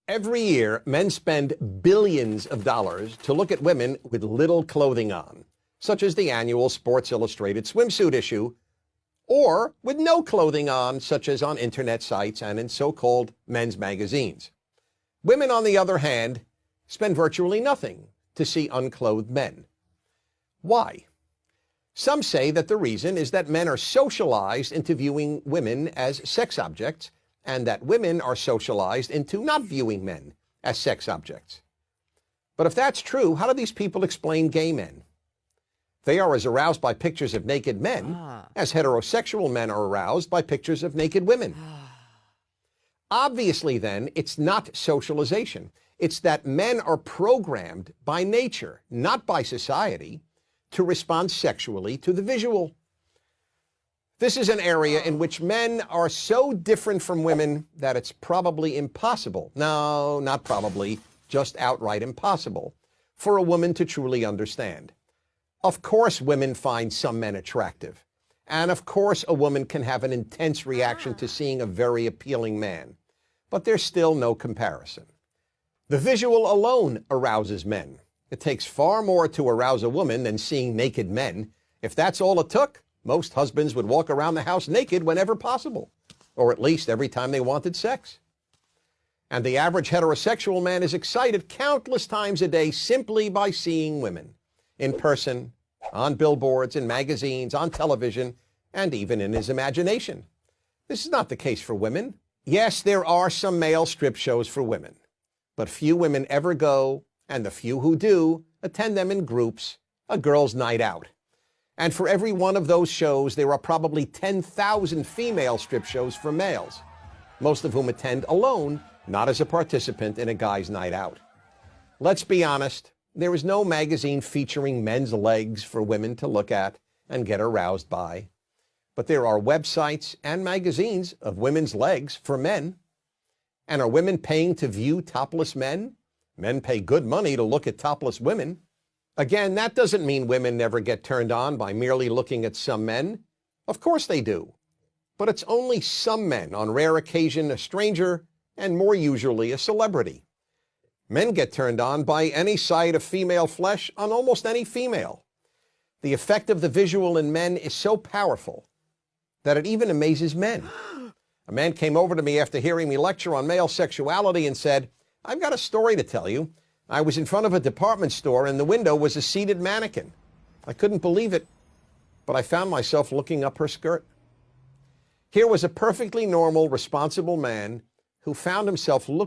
Every year, men spend billions of dollars to look at women with little clothing on, such as the annual Sports Illustrated swimsuit issue, or with no clothing on, such as on internet sites and in so-called men's magazines. Women, on the other hand, spend virtually nothing to see unclothed men. Why? Some say that the reason is that men are socialized into viewing women as sex objects, and that women are socialized into not viewing men as sex objects. But if that's true, how do these people explain gay men? They are as aroused by pictures of naked men as heterosexual men are aroused by pictures of naked women. Obviously, then, it's not socialization. It's that men are programmed by nature, not by society, to respond sexually to the visual. This is an area in which men are so different from women that it's probably impossible, no, not probably, just outright impossible, for a woman to truly understand. Of course women find some men attractive, and of course a woman can have an intense reaction to seeing a very appealing man, but there's still no comparison. The visual alone arouses men. It takes far more to arouse a woman than seeing naked men. If that's all it took, most husbands would walk around the house naked whenever possible, or at least every time they wanted sex. And the average heterosexual man is excited countless times a day simply by seeing women, in person, on billboards, in magazines, on television, and even in his imagination. This is not the case for women. Yes, there are some male strip shows for women, but few women ever go, and the few who do attend them in groups, a girls' night out. And for every one of those shows, there are probably 10,000 female strip shows for males, most of whom attend alone, not as a participant in a guy's night out. Let's be honest, there is no magazine featuring men's legs for women to look at and get aroused by. But there are websites and magazines of women's legs for men. And are women paying to view topless men? Men pay good money to look at topless women. Again, that doesn't mean women never get turned on by merely looking at some men. Of course they do. But it's only some men, on rare occasion a stranger, and more usually a celebrity. Men get turned on by any sight of female flesh on almost any female. The effect of the visual in men is so powerful that it even amazes men. A man came over to me after hearing me lecture on male sexuality and said, "I've got a story to tell you. I was in front of a department store and the window was a seated mannequin. I couldn't believe it, but I found myself looking up her skirt." Here was a perfectly normal, responsible man who found himself looking